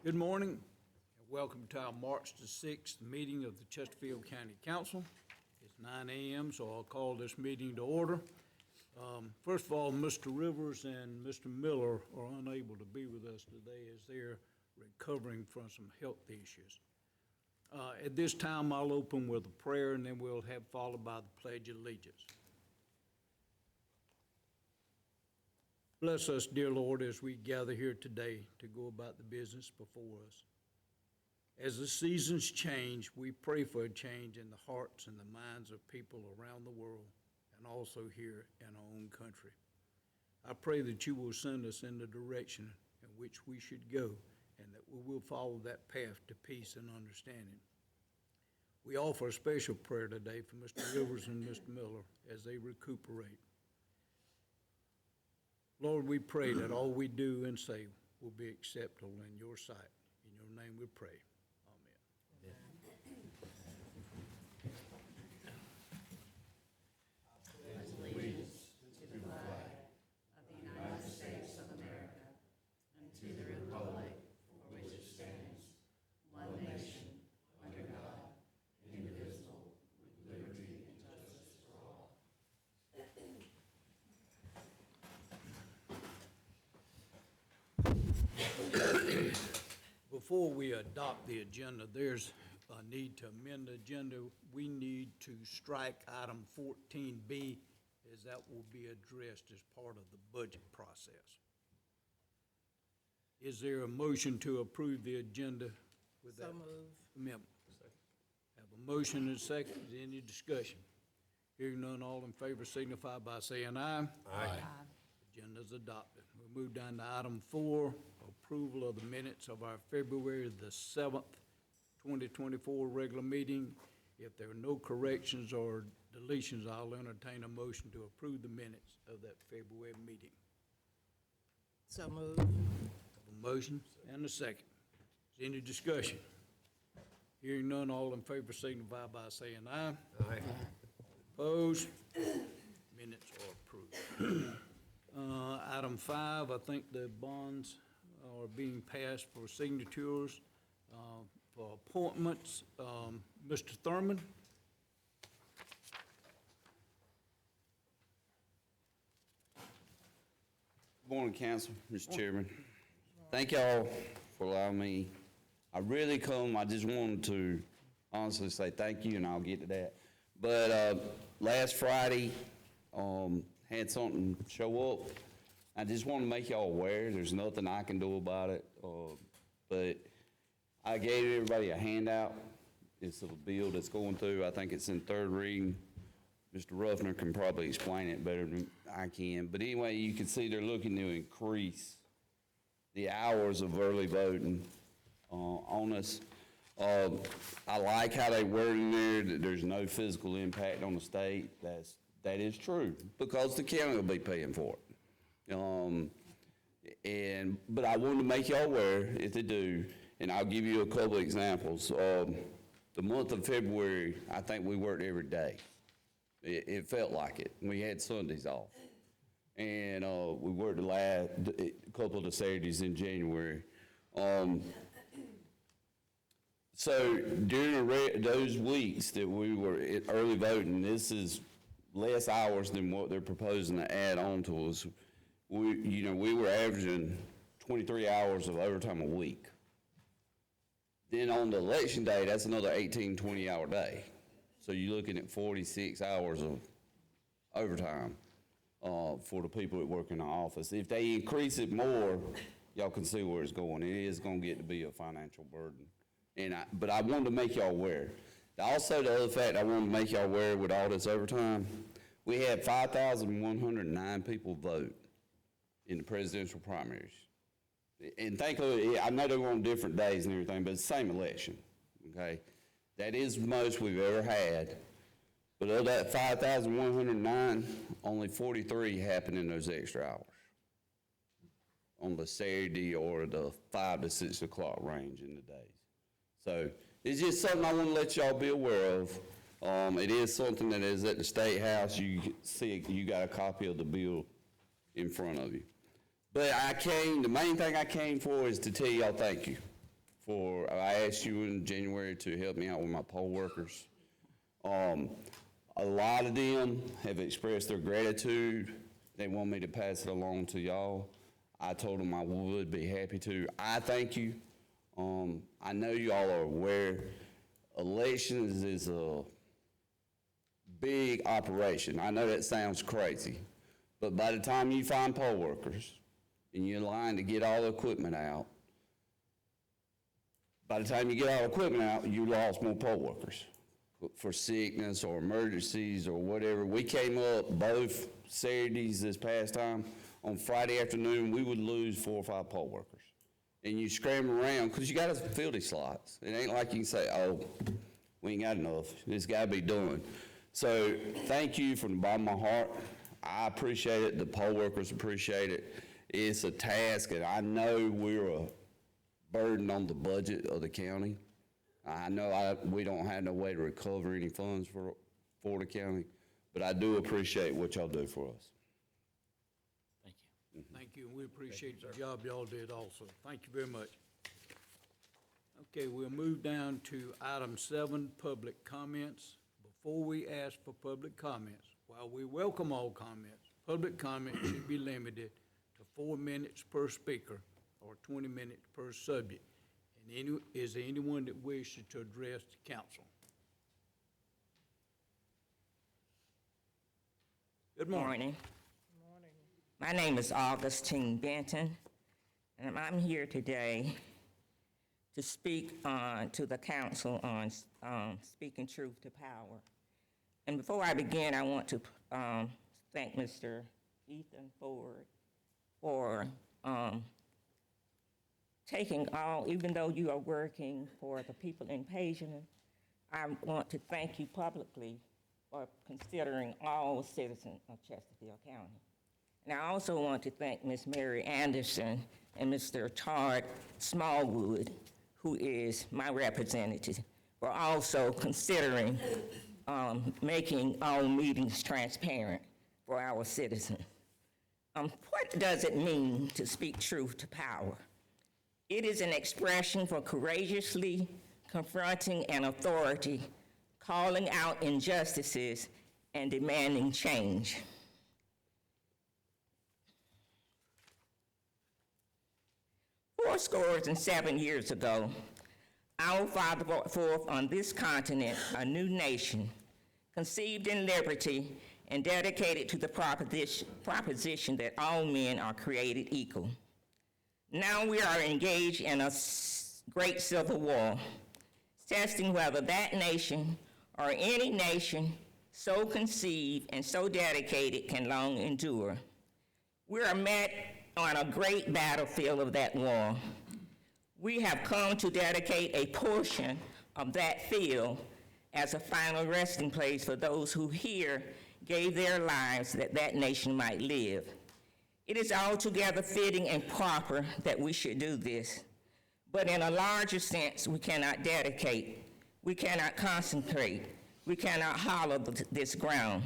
Good morning, and welcome to our March the 6th meeting of the Chesterfield County Council. It's 9 a.m., so I'll call this meeting to order. First of all, Mr. Rivers and Mr. Miller are unable to be with us today as they're recovering from some health issues. At this time, I'll open with a prayer, and then we'll have followed by the Pledge of Allegiance. Bless us, dear Lord, as we gather here today to go about the business before us. As the seasons change, we pray for a change in the hearts and the minds of people around the world and also here in our own country. I pray that you will send us in the direction in which we should go and that we will follow that path to peace and understanding. We offer a special prayer today for Mr. Rivers and Mr. Miller as they recuperate. Lord, we pray that all we do and say will be acceptable in your sight. In your name we pray. Amen. I pledge allegiance to the flag of the United States of America and to the republic for which it stands, one nation, under God, indivisible, with liberty and justice for all. Before we adopt the agenda, there's a need to amend the agenda. We need to strike item 14B, as that will be addressed as part of the budget process. Is there a motion to approve the agenda with that amendment? Have a motion and a second. Is there any discussion? Hearing none, all in favor signify by saying aye. Aye. Agenda is adopted. We'll move down to item 4, approval of the minutes of our February the 7th, 2024 regular meeting. If there are no corrections or deletions, I'll entertain a motion to approve the minutes of that February meeting. So moved. Have a motion and a second. Is there any discussion? Hearing none, all in favor signify by saying aye. Aye. Opposed? Minutes are approved. Item 5, I think the bonds are being passed for signatures for appointments. Mr. Thurman? Good morning, Council, Mr. Chairman. Thank y'all for allowing me. I just wanted to honestly say thank you, and I'll get to that. But last Friday, had something show up. I just want to make y'all aware, there's nothing I can do about it, but I gave everybody a handout. It's a bill that's going through. I think it's in third reading. Mr. Ruffner can probably explain it better than I can. But anyway, you can see they're looking to increase the hours of early voting on us. I like how they word in there that there's no physical impact on the state. That is true, because the county will be paying for it. But I wanted to make y'all aware if they do, and I'll give you a couple of examples. The month of February, I think we worked every day. It felt like it. We had Sundays off. And we worked a couple of the Saturdays in January. So during those weeks that we were at early voting, this is less hours than what they're proposing to add on to us. We were averaging 23 hours of overtime a week. Then on the election day, that's another 18, 20-hour day. So you're looking at 46 hours of overtime for the people that work in the office. If they increase it more, y'all can see where it's going. It is going to get to be a financial burden. But I wanted to make y'all aware. Also, the other fact I wanted to make y'all aware with all this overtime, we had 5,109 people vote in the presidential primaries. And thankfully, I know they were on different days and everything, but it's the same election, okay? That is the most we've ever had. But of that 5,109, only 43 happened in those extra hours on the Saturday or the 5 to 6 o'clock range in the days. So it's just something I want to let y'all be aware of. It is something that is at the State House. You see, you got a copy of the bill in front of you. But the main thing I came for is to tell y'all thank you. I asked you in January to help me out with my poll workers. A lot of them have expressed their gratitude. They want me to pass it along to y'all. I told them I would be happy to. I thank you. I know y'all are aware, elections is a big operation. I know that sounds crazy, but by the time you find poll workers and you're in line to get all the equipment out, by the time you get all the equipment out, you lost more poll workers for sickness or emergencies or whatever. We came up both Saturdays this past time. On Friday afternoon, we would lose 4 or 5 poll workers. And you scramble around, because you got to fill these slots. It ain't like you can say, oh, we ain't got enough. This got to be done. So thank you from the bottom of my heart. I appreciate it. The poll workers appreciate it. It's a task, and I know we're a burden on the budget of the county. I know we don't have no way to recover any funds for the county, but I do appreciate what y'all do for us. Thank you. Thank you, and we appreciate the job y'all did also. Thank you very much. Okay, we'll move down to item 7, public comments. Before we ask for public comments, while we welcome all comments, public comment should be limited to 4 minutes per speaker or 20 minutes per subject. And is there anyone that wishes to address the council? Good morning. Morning. My name is Augustine Benton, and I'm here today to speak to the council on speaking truth to power. And before I begin, I want to thank Mr. Ethan Ford for taking all, even though you are working for the people in Pageant, I want to thank you publicly for considering all citizens of Chesterfield County. And I also want to thank Ms. Mary Anderson and Mr. Todd Smallwood, who is my representative, for also considering making all meetings transparent for our citizens. What does it mean to speak truth to power? It is an expression for courageously confronting an authority, calling out injustices, and demanding change. Fourscore and 7 years ago, our Father brought forth on this continent a new nation, conceived in liberty and dedicated to the proposition that all men are created equal. Now we are engaged in a great civil war, testing whether that nation or any nation so conceived and so dedicated can long endure. We are met on a great battlefield of that war. We have come to dedicate a portion of that field as a final resting place for those who here gave their lives that that nation might live. It is altogether fitting and proper that we should do this. But in a larger sense, we cannot dedicate, we cannot concentrate, we cannot hollow this ground.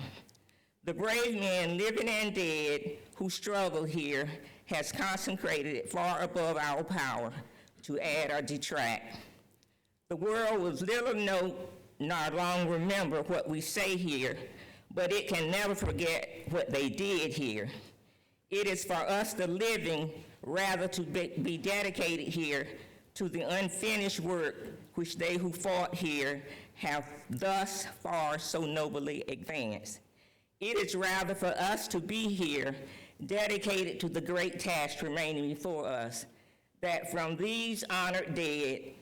The brave men, living and dead, who struggle here has consecrated it far above our power to add or detract. The world will little note nor long remember what we say here, but it can never forget what they did here. It is for us, the living, rather to be dedicated here to the unfinished work which they who fought here have thus far so nobly advanced. It is rather for us to be here, dedicated to the great task remaining before us, that from these honored dead,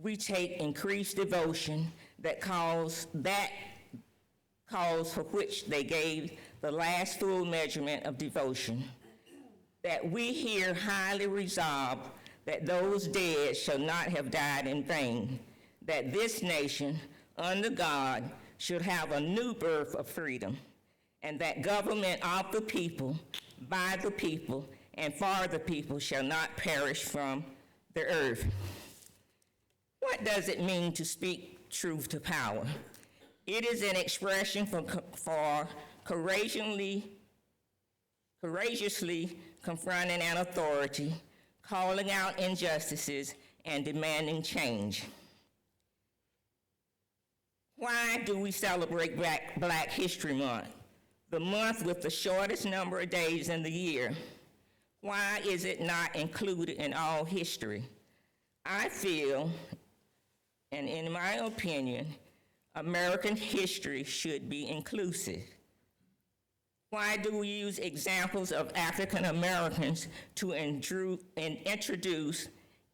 we take increased devotion that calls for which they gave the last full measurement of devotion, that we here highly resolve that those dead shall not have died in vain, that this nation, under God, should have a new birth of freedom, and that government of the people, by the people, and for the people shall not perish from the earth. What does it mean to speak truth to power? It is an expression for courageously confronting an authority, calling out injustices, and demanding change. Why do we celebrate Black History Month, the month with the shortest number of days in the year? Why is it not included in all history? I feel, and in my opinion, American history should be inclusive. Why do we use examples of African Americans to introduce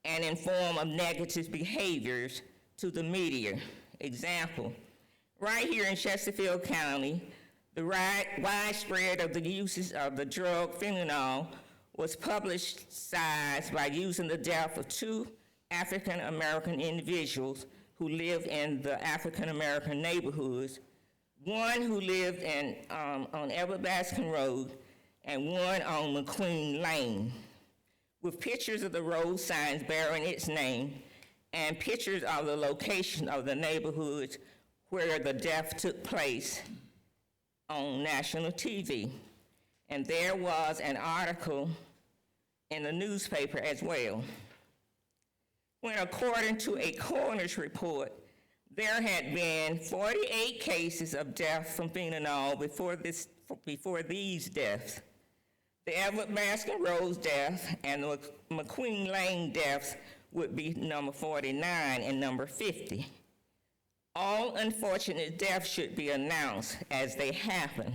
and inform of negative behaviors to the media? Example, right here in Chesterfield County, the widespread of the uses of the drug fentanyl was publicized by using the death of 2 African American individuals who lived in the African American neighborhoods, one who lived on Everett Baskin Road and one on McQueen Lane, with pictures of the road signs bearing its name and pictures of the location of the neighborhoods where the death took place on national TV. And there was an article in the newspaper as well. When according to a coroner's report, there had been 48 cases of death from fentanyl before these deaths. The Everett Baskin Road death and the McQueen Lane deaths would be number 49 and number 50. All unfortunate deaths should be announced as they happen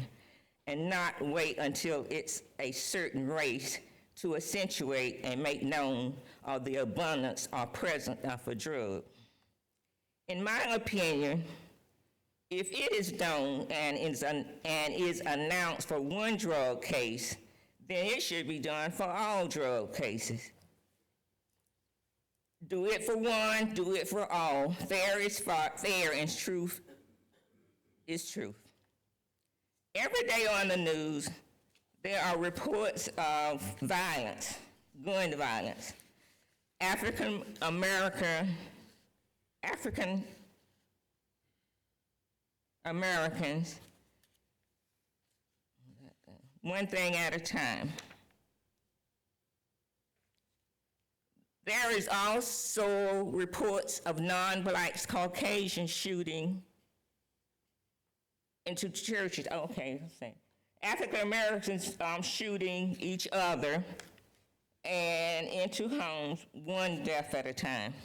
and not wait until it's a certain race to accentuate and make known of the abundance or presence of a drug. In my opinion, if it is known and is announced for one drug case, then it should be done for all drug cases. Do it for one, do it for all. Fair is fair and truth is truth. Every day on the news, there are reports of violence, gun violence. African Americans, one thing at a time. There is also reports of non-blacks, Caucasian shooting into churches. Okay, let's see. African Americans shooting each other and into homes, one death at a time.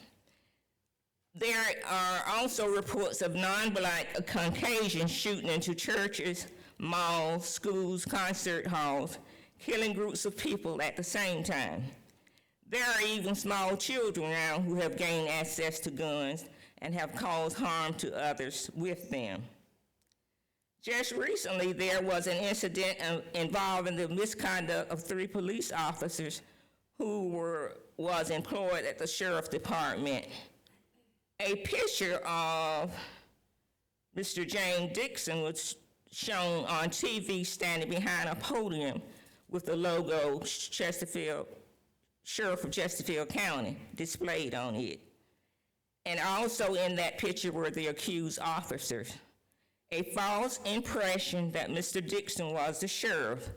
There are also reports of non-black Caucasians shooting into churches, malls, schools, concert halls, killing groups of people at the same time. There are even small children now who have gained access to guns and have caused harm to others with them. Just recently, there was an incident involving the misconduct of 3 police officers who was employed at the sheriff's department. A picture of Mr. James Dixon was shown on TV standing behind a podium with the logo Sheriff of Chesterfield County displayed on it. And also in that picture were the accused officers. A false impression that Mr. Dixon was the sheriff.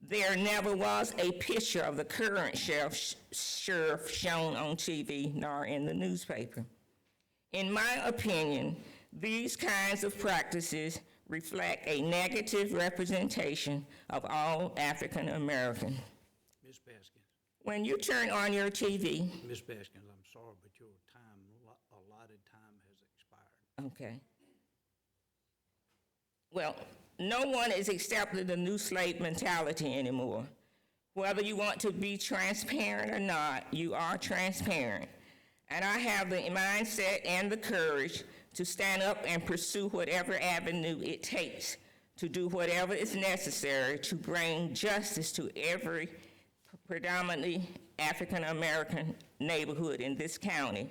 There never was a picture of the current sheriff shown on TV nor in the newspaper. In my opinion, these kinds of practices reflect a negative representation of all African Americans. Ms. Baskins, When you turn on your TV, Ms. Baskins, I'm sorry, but your allotted time has expired. okay. Well, no one is accepting the new slave mentality anymore. Whether you want to be transparent or not, you are transparent. And I have the mindset and the courage to stand up and pursue whatever avenue it takes to do whatever is necessary to bring justice to every predominantly African American neighborhood in this county.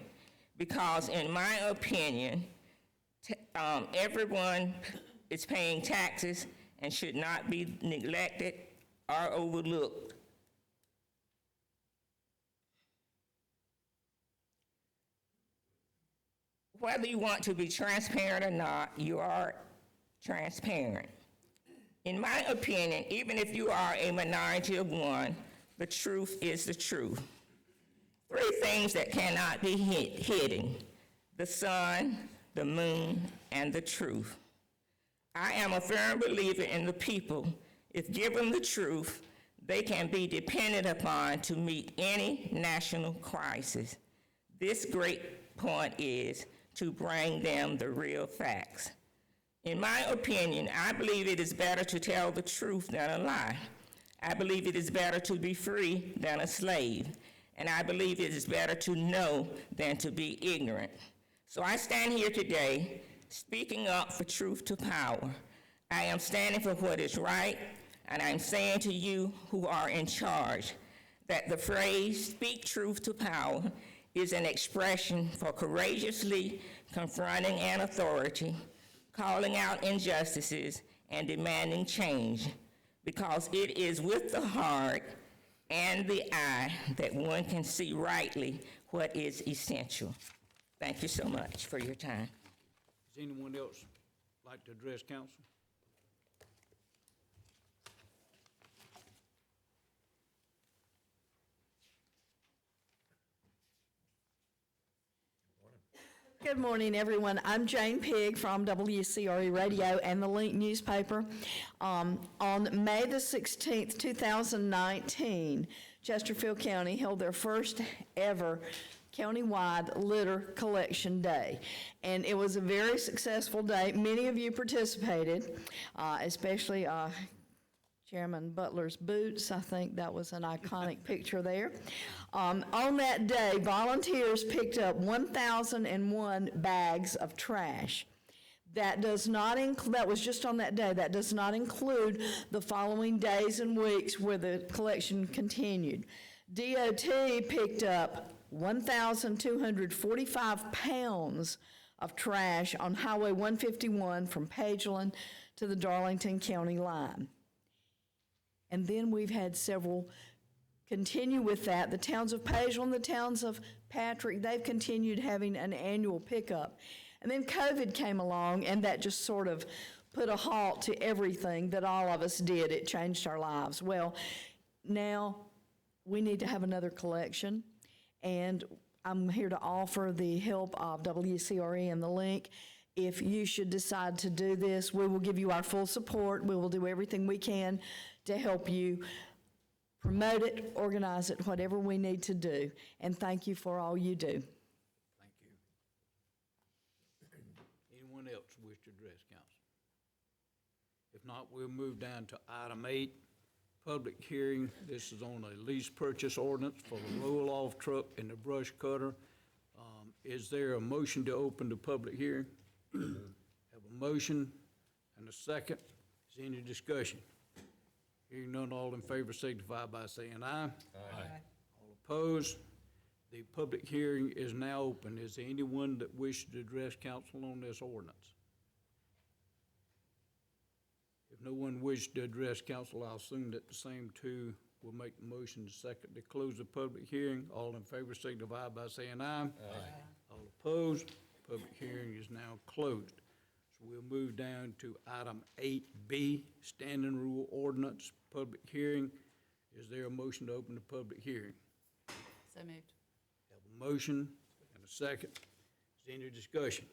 Because in my opinion, everyone is paying taxes and should not be neglected or overlooked. Whether you want to be transparent or not, you are transparent. In my opinion, even if you are a minority of one, the truth is the truth. 3 things that cannot be hidden: the sun, the moon, and the truth. I am a firm believer in the people. If given the truth, they can be depended upon to meet any national crisis. This great point is to bring them the real facts. In my opinion, I believe it is better to tell the truth than a lie. I believe it is better to be free than a slave. And I believe it is better to know than to be ignorant. So I stand here today speaking up for truth to power. I am standing for what is right, and I'm saying to you who are in charge that the phrase "speak truth to power" is an expression for courageously confronting an authority, calling out injustices, and demanding change, because it is with the heart and the eye that one can see rightly what is essential. Thank you so much for your time. Does anyone else like to address council? Good morning, everyone. I'm Jane Pigg from WCRE Radio and the Link newspaper. On May the 16th, 2019, Chesterfield County held their first ever countywide litter collection day. And it was a very successful day. Many of you participated, especially Chairman Butler's boots. I think that was an iconic picture there. On that day, volunteers picked up 1,001 bags of trash. That does not that was just on that day. That does not include the following days and weeks where the collection continued. DOT picked up 1,245 pounds of trash on Highway 151 from Pageland to the Darlington County line. And then we've had several continue with that. The towns of Pageland, the towns of Patrick, they've continued having an annual pickup. And then COVID came along, and that just sort of put a halt to everything that all of us did. It changed our lives. Well, now we need to have another collection, and I'm here to offer the help of WCRE and the Link. If you should decide to do this, we will give you our full support. We will do everything we can to help you promote it, organize it, whatever we need to do. And thank you for all you do. Thank you. Anyone else wish to address council? If not, we'll move down to item 8, public hearing. This is on a lease purchase ordinance for the roll-off truck and the brush cutter. Is there a motion to open the public hearing? Have a motion and a second. Is there any discussion? Hearing none, all in favor signify by saying aye. Aye. All opposed? The public hearing is now open. Is there anyone that wishes to address council on this ordinance? If no one wishes to address council, I'll assume that the same two will make the motion to second to close the public hearing. All in favor signify by saying aye. Aye. All opposed? Public hearing is now closed. So we'll move down to item 8B, standing rule ordinance, public hearing. Is there a motion to open the public hearing? So moved. Have a motion and a second. Is there any discussion?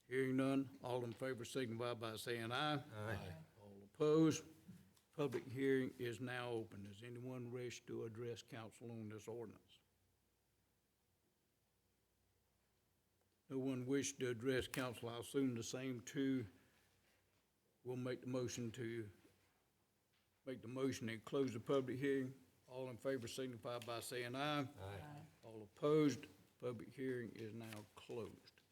Hearing none, all in favor signify by saying aye. Aye. All opposed? Public hearing is now open. Does anyone wish to address council on this ordinance? No one wish to address council. I assume the same two will make the motion and close the public hearing. All in favor signify by saying aye. Aye. All opposed? Public hearing is now closed.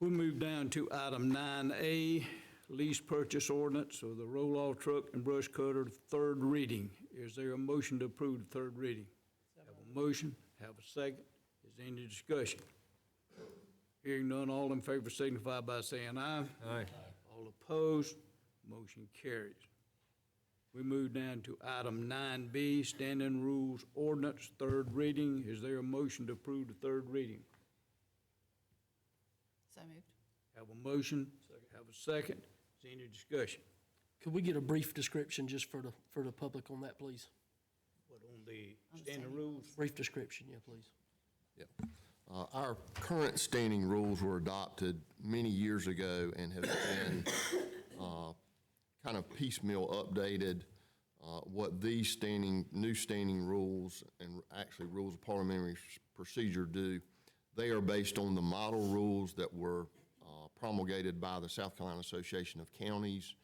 We'll move down to item 9A, lease purchase ordinance of the roll-off truck and brush cutter, third reading. Is there a motion to approve the third reading? Have a motion, have a second. Is there any discussion? Hearing none, all in favor signify by saying aye. Aye. All opposed? Motion carries. We move down to item 9B, standing rules ordinance, third reading. Is there a motion to approve the third reading? So moved. Have a motion, have a second. Is there any discussion? Could we get a brief description just for the public on that, please? What, on the standing rules? Brief description, yeah, please. Our current standing rules were adopted many years ago and have been kind of piecemeal updated. What these new standing rules and actually rules of parliamentary procedure do, they are based on the model rules that were promulgated by the South Carolina Association of Counties,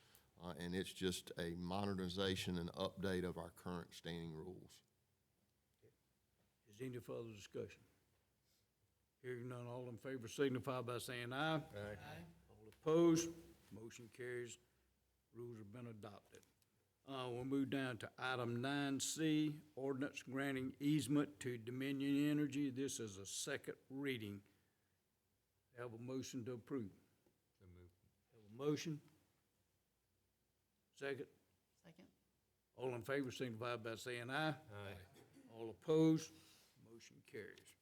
and it's just a modernization and update of our current standing rules. Is any further discussion? Hearing none, all in favor signify by saying aye. Aye. All opposed, motion carries. Rules have been adopted. We'll move down to item 9C, ordinance granting easement to Dominion Energy. This is a second reading. Have a motion to approve. So moved. Have a motion? Second? Second. All in favor signify by saying aye. Aye. All opposed, motion carries.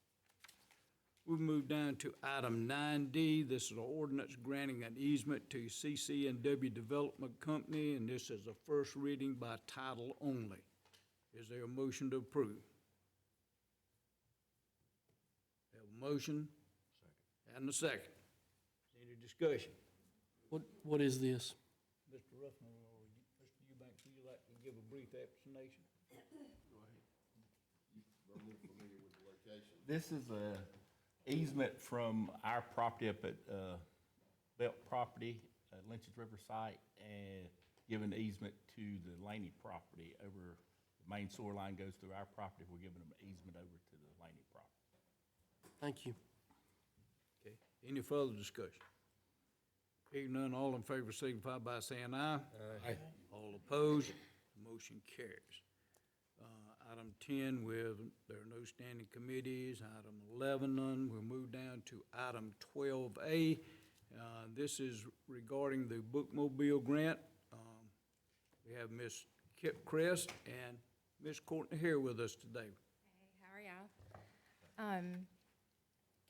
We move down to item 9D. This is an ordinance granting an easement to CC&W Development Company, and this is a first reading by title only. Is there a motion to approve? Have a motion? Second. And a second. Any discussion? What is this? Mr. Ruffin or Mr. Eubanks, would you like to give a brief explanation? This is a easement from our property up at Belt Property, Lynch's River site, and giving the easement to the Laney property over, the main sewer line goes through our property. We're giving them an easement over to the Laney property. Thank you. Okay, any further discussion? Hearing none, all in favor signify by saying aye. Aye. All opposed, motion carries. Item 10, there are no standing committees. Item 11, none. We'll move down to item 12A. This is regarding the bookmobile grant. We have Ms. Kip Crest and Ms. Courtney here with us today. Hey, how are y'all?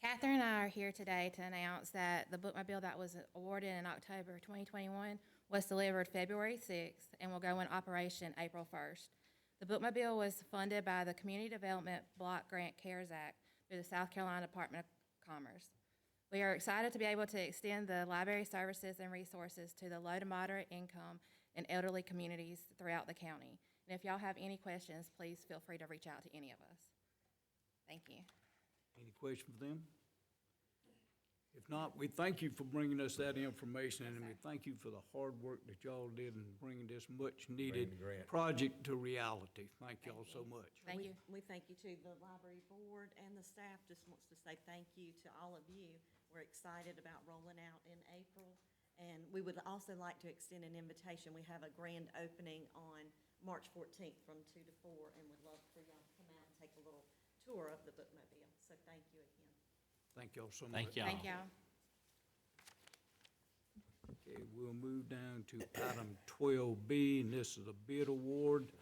Catherine and I are here today to announce that the bookmobile that was awarded in October 2021 was delivered February 6th and will go in operation April 1st. The bookmobile was funded by the Community Development Block Grant CARES Act through the South Carolina Department of Commerce. We are excited to be able to extend the library services and resources to the low to moderate income and elderly communities throughout the county. And if y'all have any questions, please feel free to reach out to any of us. Thank you. Any question for them? If not, we thank you for bringing us that information, and we thank you for the hard work that y'all did in bringing this much-needed project to reality. Thank y'all so much. Thank you. We thank you too. The library board and the staff just wants to say thank you to all of you. We're excited about rolling out in April. And we would also like to extend an invitation. We have a grand opening on March 14th from 2 to 4, and we'd love for y'all to come out and take a little tour of the bookmobile. So thank you again. Thank y'all so much. Thank y'all. Thank y'all. Okay, we'll move down to item 12B, and this is a bid award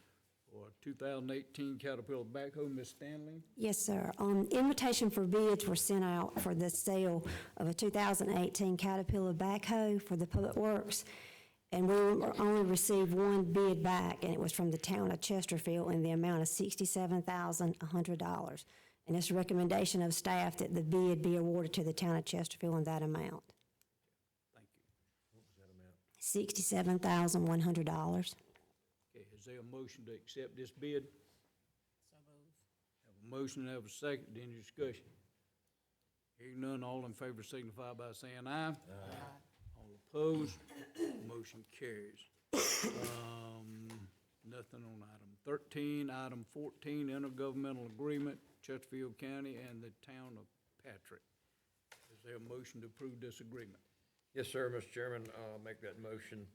for 2018 Caterpillar backhoe. Ms. Stanley? Yes, sir. Invitation for bids were sent out for the sale of a 2018 Caterpillar backhoe for the Public Works, and we only received one bid back, and it was from the town of Chesterfield in the amount of $67,100. And it's a recommendation of staff that the bid be awarded to the town of Chesterfield in that amount. Thank you. What was that amount? $67,100. Okay, is there a motion to accept this bid? So moved. Have a motion, have a second, any discussion? Hearing none, all in favor signify by saying aye. Aye. All opposed, motion carries. Nothing on item 13. Item 14, intergovernmental agreement, Chesterfield County and the town of Patrick. Is there a motion to approve this agreement? Yes, sir, Mr. Chairman, I'll make that motion.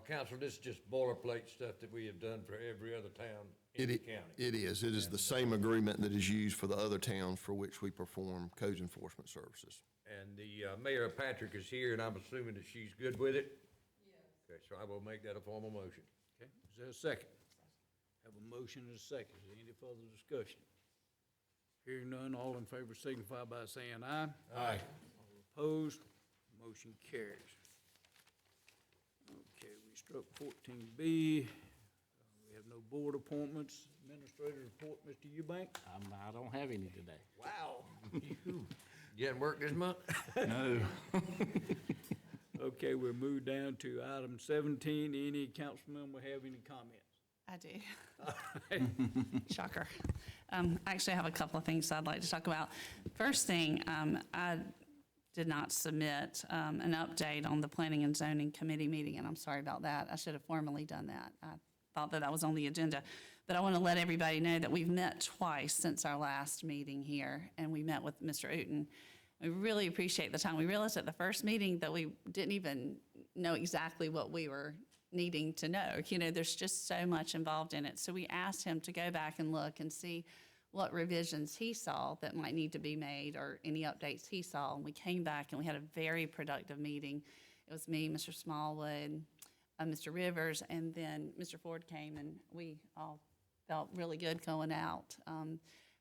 Council, this is just boilerplate stuff that we have done for every other town in the county. It is. It is the same agreement that is used for the other towns for which we perform codes enforcement services. And the Mayor of Patrick is here, and I'm assuming that she's good with it? Yes. Okay, so I will make that a formal motion. Okay, is there a second? Have a motion and a second. Is there any further discussion? Hearing none, all in favor signify by saying aye. Aye. All opposed, motion carries. Okay, we struck 14B. We have no board appointments. Administrator report, Mr. Eubank. I don't have any today. Wow. You hadn't worked this month? No. Okay, we'll move down to item 17. Any council member have any comments? I do. Shocker. I actually have a couple of things I'd like to talk about. First thing, I did not submit an update on the Planning and Zoning Committee meeting, and I'm sorry about that. I should have formally done that. I thought that was on the agenda. But I want to let everybody know that we've met twice since our last meeting here, and we met with Mr. Uten. We really appreciate the time. We realized at the first meeting that we didn't even know exactly what we were needing to know. You know, there's just so much involved in it. So we asked him to go back and look and see what revisions he saw that might need to be made or any updates he saw. And we came back and we had a very productive meeting. It was me, Mr. Smallwood, Mr. Rivers, and then Mr. Ford came, and we all felt really good going out.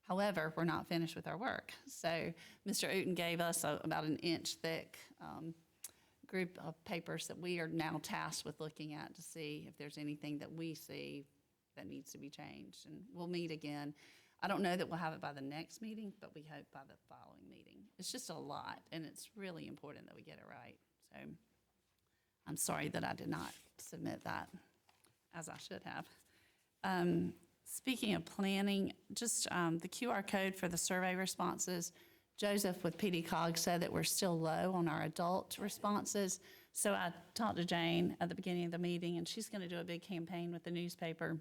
However, we're not finished with our work. So Mr. Uten gave us about an inch thick group of papers that we are now tasked with looking at to see if there's anything that we see that needs to be changed. And we'll meet again. I don't know that we'll have it by the next meeting, but we hope by the following meeting. It's just a lot, and it's really important that we get it right. So I'm sorry that I did not submit that as I should have. Speaking of planning, just the QR code for the survey responses, Joseph with PDCOG said that we're still low on our adult responses. So I talked to Jane at the beginning of the meeting, and she's going to do a big campaign with the newspaper.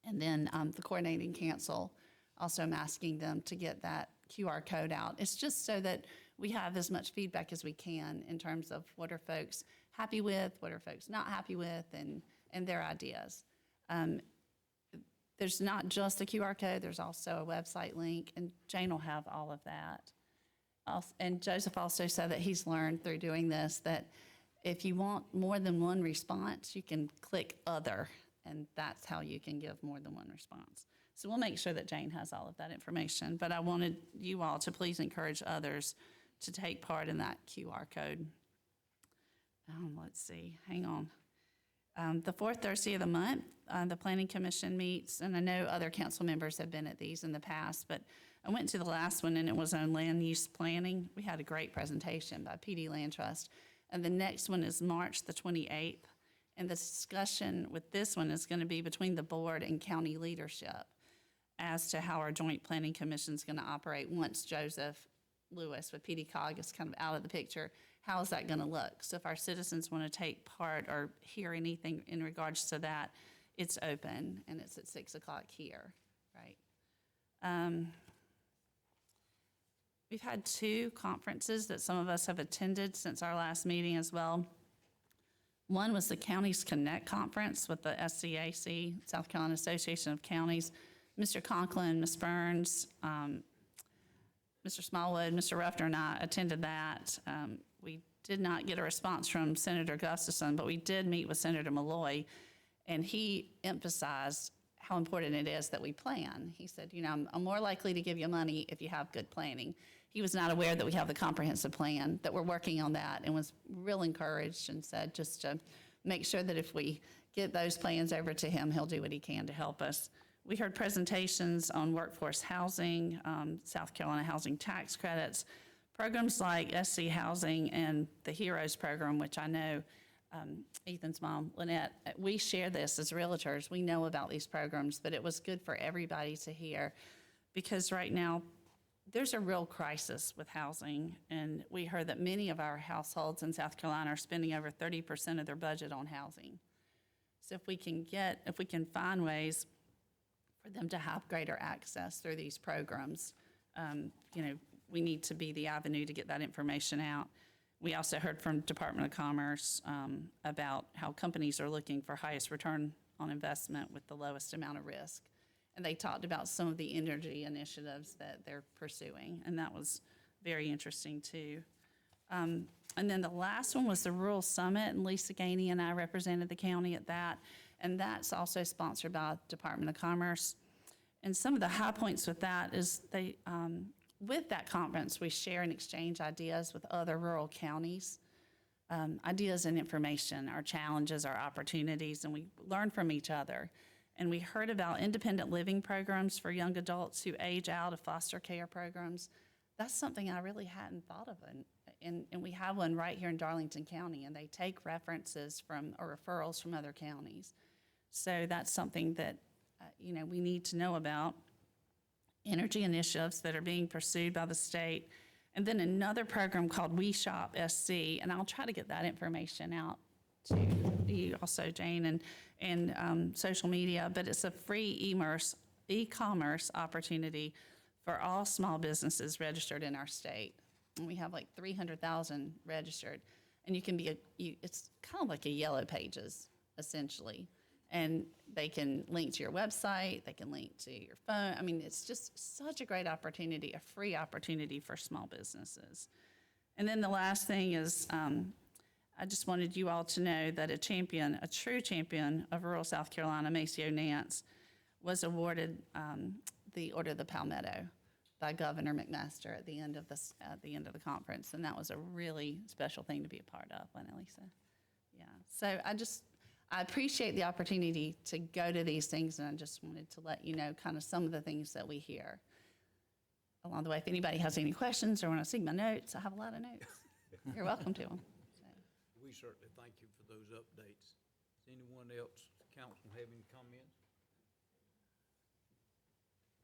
And then the coordinating council, also I'm asking them to get that QR code out. It's just so that we have as much feedback as we can in terms of what are folks happy with, what are folks not happy with, and their ideas. There's not just a QR code, there's also a website link, and Jane will have all of that. And Joseph also said that he's learned through doing this that if you want more than one response, you can click other, and that's how you can give more than one response. So we'll make sure that Jane has all of that information, but I wanted you all to please encourage others to take part in that QR code. Let's see, hang on. The fourth Thursday of the month, the Planning Commission meets, and I know other council members have been at these in the past, but I went to the last one and it was on land use planning. We had a great presentation by PD Land Trust. And the next one is March the 28th. And the discussion with this one is going to be between the board and county leadership as to how our joint planning commission is going to operate once Joseph Lewis with PDCOG is kind of out of the picture. How is that going to look? So if our citizens want to take part or hear anything in regards to that, it's open, and it's at 6 o'clock here, right? We've had 2 conferences that some of us have attended since our last meeting as well. One was the Counties Connect Conference with the SCAC, South Carolina Association of Counties. Mr. Conklin, Ms. Burns, Mr. Smallwood, Mr. Ruffner, and I attended that. We did not get a response from Senator Gustafson, but we did meet with Senator Malloy, and he emphasized how important it is that we plan. He said, you know, I'm more likely to give you money if you have good planning. He was not aware that we have the comprehensive plan, that we're working on that, and was real encouraged and said just to make sure that if we get those plans over to him, he'll do what he can to help us. We heard presentations on workforce housing, South Carolina housing tax credits, programs like SC Housing and the HEROES program, which I know Ethan's mom, Lynette, we share this as realtors. We know about these programs, but it was good for everybody to hear because right now there's a real crisis with housing, and we heard that many of our households in South Carolina are spending over 30% of their budget on housing. So if we can find ways for them to have greater access through these programs, you know, we need to be the avenue to get that information out. We also heard from Department of Commerce about how companies are looking for highest return on investment with the lowest amount of risk. And they talked about some of the energy initiatives that they're pursuing, and that was very interesting too. And then the last one was the Rural Summit, and Lisa Gainey and I represented the county at that, and that's also sponsored by Department of Commerce. And some of the high points with that is with that conference, we share and exchange ideas with other rural counties, ideas and information, our challenges, our opportunities, and we learn from each other. And we heard about independent living programs for young adults who age out of foster care programs. that's something I really hadn't thought of. And we have one right here in Darlington County, and they take references from, or referrals from other counties. So that's something that, we need to know about. Energy initiatives that are being pursued by the state. And then another program called We Shop SC, and I'll try to get that information out to you also, Jane, and social media, but it's a free e-commerce opportunity for all small businesses registered in our state. And we have like 300,000 registered. And you can it's kind of like a Yellow Pages, essentially. And they can link to your website, they can link to your phone. I mean, it's just such a great opportunity, a free opportunity for small businesses. And then the last thing is, I just wanted you all to know that a true champion of rural South Carolina, Maceo Nance, was awarded the Order of the Palmetto by Governor McMaster at the end of the conference, and that was a really special thing to be a part of, wasn't it, Lisa? Yeah. So I appreciate the opportunity to go to these things, and I just wanted to let you know kind of some of the things that we hear along the way. If anybody has any questions or want to see my notes, I have a lot of notes. You're welcome to them. We certainly thank you for those updates. Does anyone else, council, have any comments?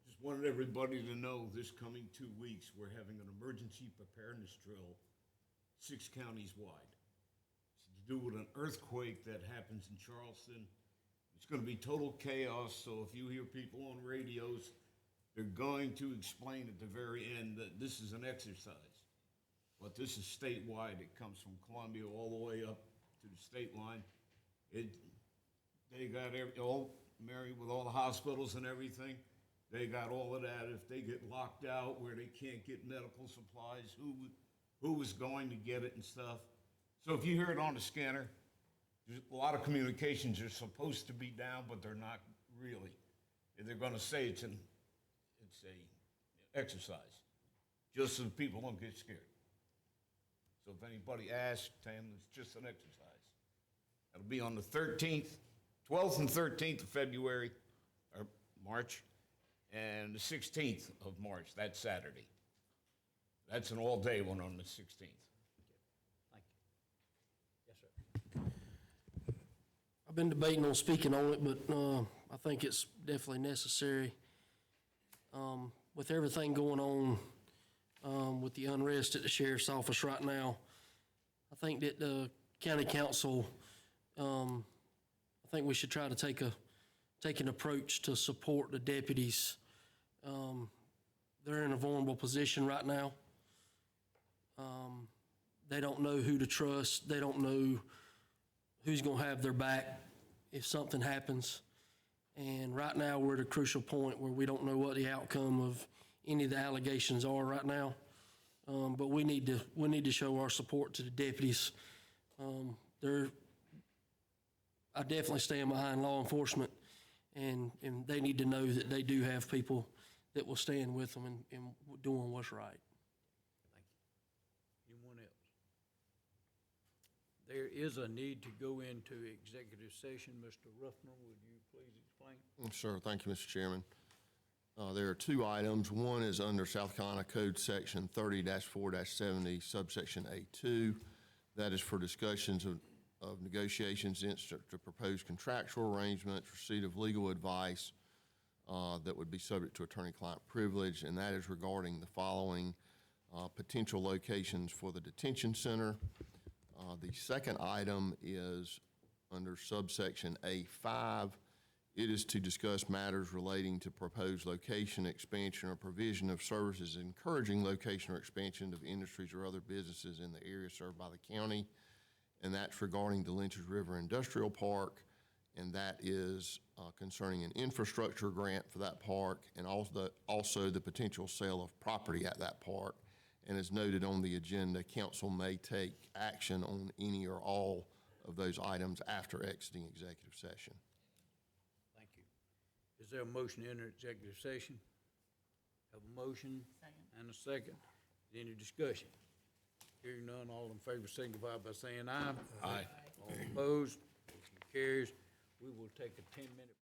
Just wanted everybody to know this coming 2 weeks, we're having an emergency preparedness drill, 6 counties wide. It's to do with an earthquake that happens in Charleston. It's going to be total chaos, so if you hear people on radios, they're going to explain at the very end that this is an exercise. But this is statewide. It comes from Columbia all the way up to the state line. They got Mary, with all the hospitals and everything, they got all of that. If they get locked out where they can't get medical supplies, who is going to get it and stuff. So if you hear it on the scanner, there's a lot of communications are supposed to be down, but they're not really. They're going to say it's a exercise, just so people don't get scared. So if anybody asks, tell them it's just an exercise. It'll be on the 12th and 13th of February, or March, and the 16th of March, that's Saturday. That's an all-day one on the 16th. Thank you. Yes, sir. I've been debating on speaking on it, but I think it's definitely necessary. With everything going on with the unrest at the sheriff's office right now, I think that the county council, I think we should try to take an approach to support the deputies. They're in a vulnerable position right now. They don't know who to trust. They don't know who's going to have their back if something happens. And right now, we're at a crucial point where we don't know what the outcome of any of the allegations are right now. But we need to show our support to the deputies. I definitely stand behind law enforcement, and they need to know that they do have people that will stand with them and doing what's right. Thank you. Anyone else? There is a need to go into executive session. Mr. Ruffner, would you please explain? Sure. Thank you, Mr. Chairman. There are 2 items. One is under South Carolina Code Section 30-4-70, subsection A2. That is for discussions of negotiations instant to propose contractual arrangements, receipt of legal advice that would be subject to attorney-client privilege, and that is regarding the following potential locations for the detention center. The second item is under subsection A5. It is to discuss matters relating to proposed location, expansion, or provision of services encouraging location or expansion of industries or other businesses in the area served by the county. And that's regarding the Lynch's River Industrial Park, and that is concerning an infrastructure grant for that park, and also the potential sale of property at that park. And as noted on the agenda, council may take action on any or all of those items after exiting executive session. Thank you. Is there a motion to enter executive session? Have a motion? Second. And a second. Any discussion? Hearing none, all in favor signify by saying aye. Aye. All opposed, motion carries. We will take a 10-minute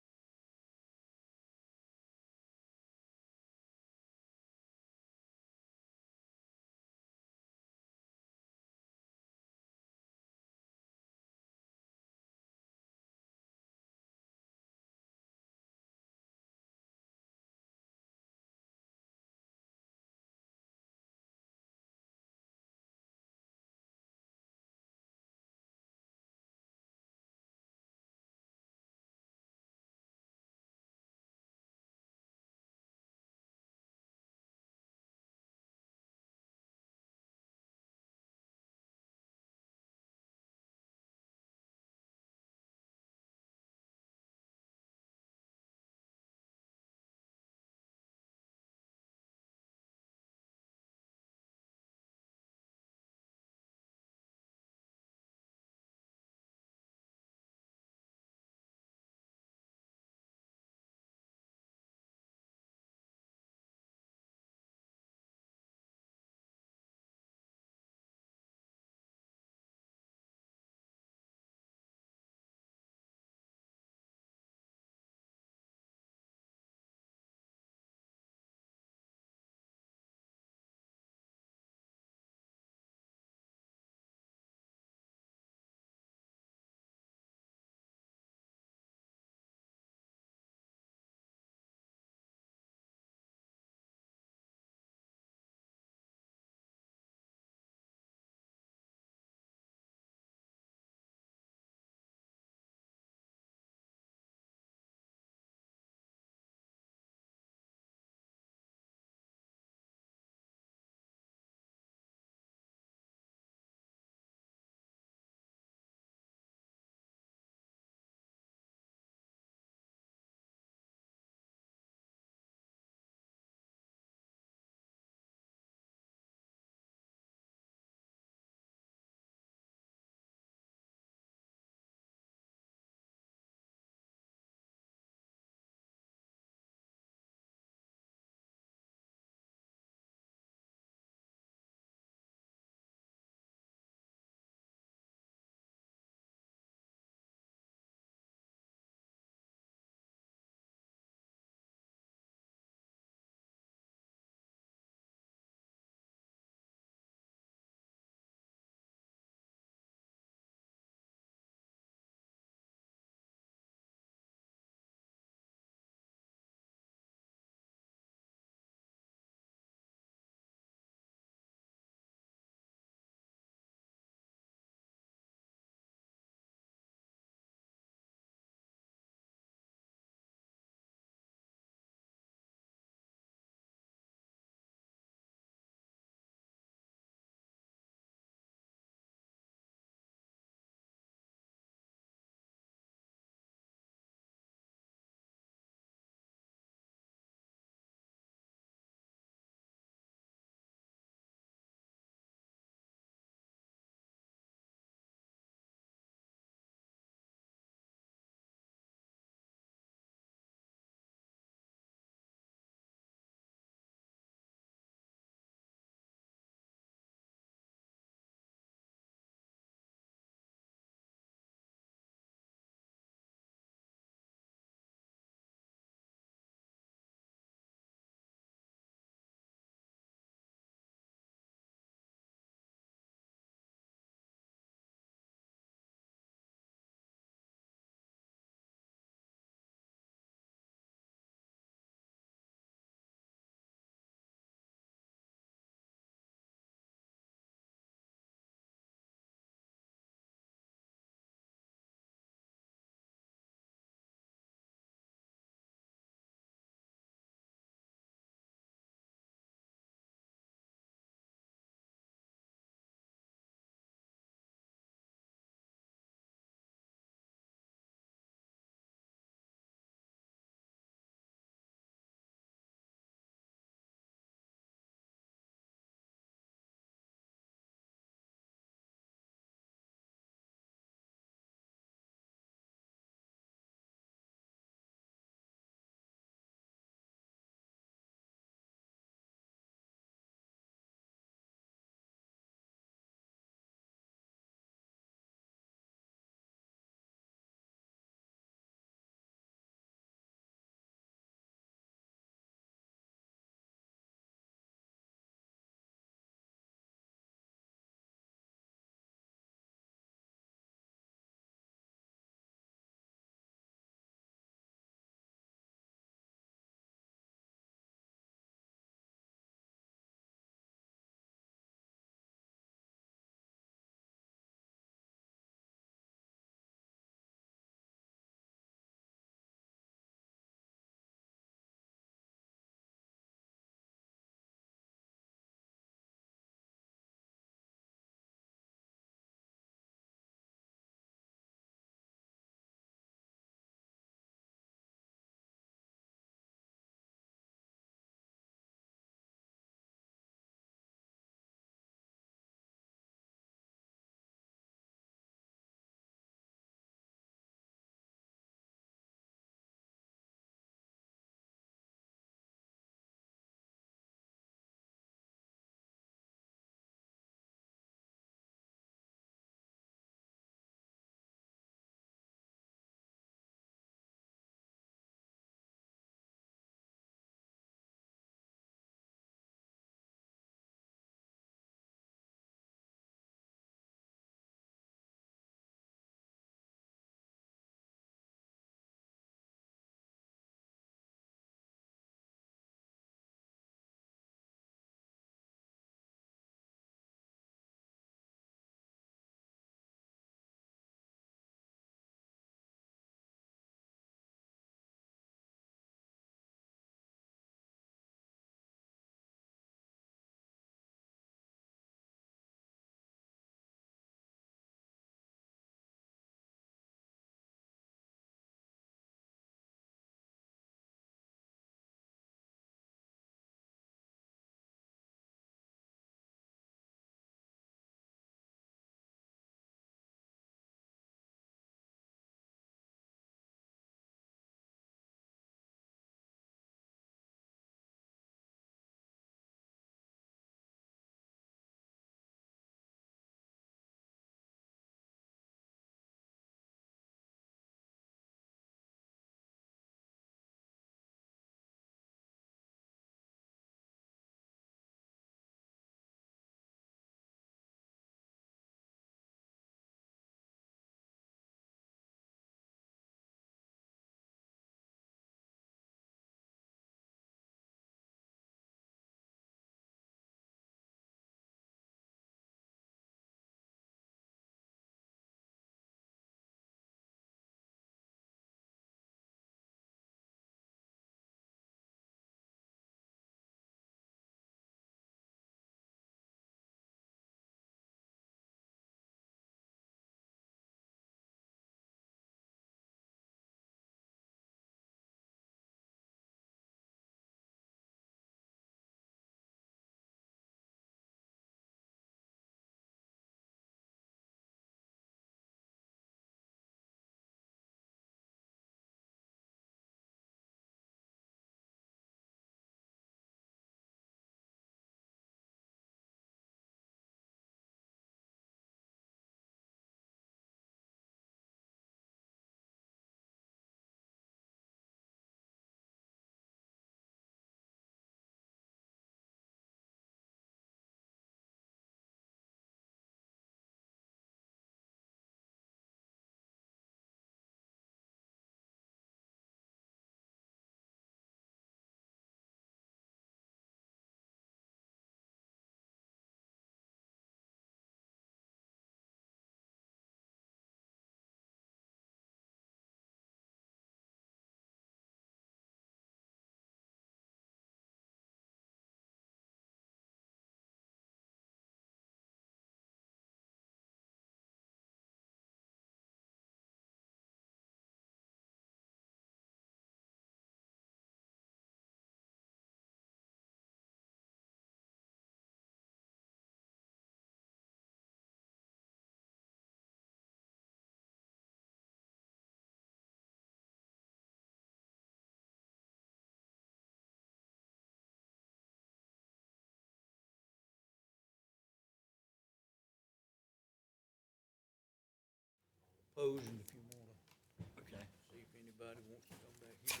opposing if you want to Okay. see if anybody wants to come back here.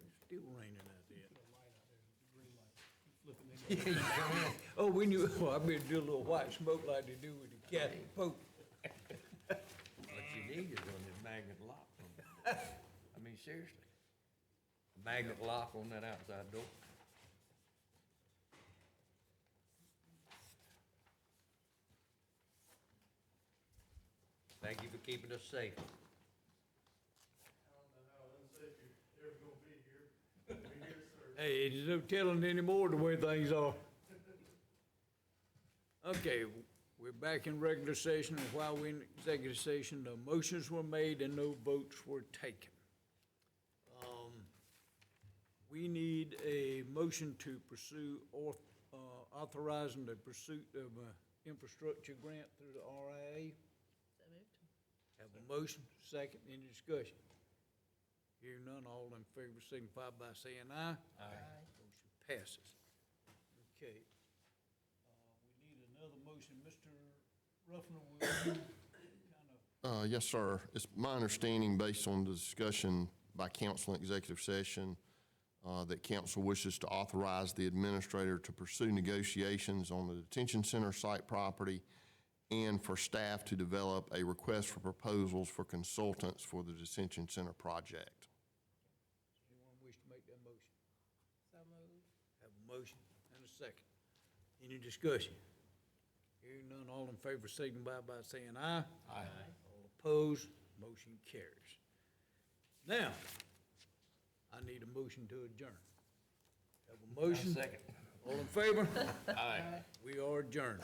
It's still raining out there. Yeah, you come in. Oh, we knew, well, I better do a little white smoke like they do with the Catholic Pope. What you need is one of them magnet locks on it. I mean, seriously. Magnet lock on that outside door. Thank you for keeping us safe. Hey, there's no telling anymore the way things are. Okay, we're back in regular session, and while we're in executive session, the motions were made and no votes were taken. We need a motion to pursue authorizing the pursuit of an infrastructure grant through the RIA. Have a motion, second, any discussion? Hearing none, all in favor signify by saying aye. Aye. Motion passes. Okay. We need another motion. Mr. Ruffner, will you kind of? Yes, sir. It's my understanding, based on the discussion by council in executive session, that council wishes to authorize the administrator to pursue negotiations on the detention center site property and for staff to develop a request for proposals for consultants for the detention center project. Anyone wish to make that motion? So moved. Have a motion and a second. Any discussion? Hearing none, all in favor signify by saying aye. Aye. All opposed, motion carries. Now, I need a motion to adjourn. Have a motion? Second. All in favor? Aye. We are adjourned.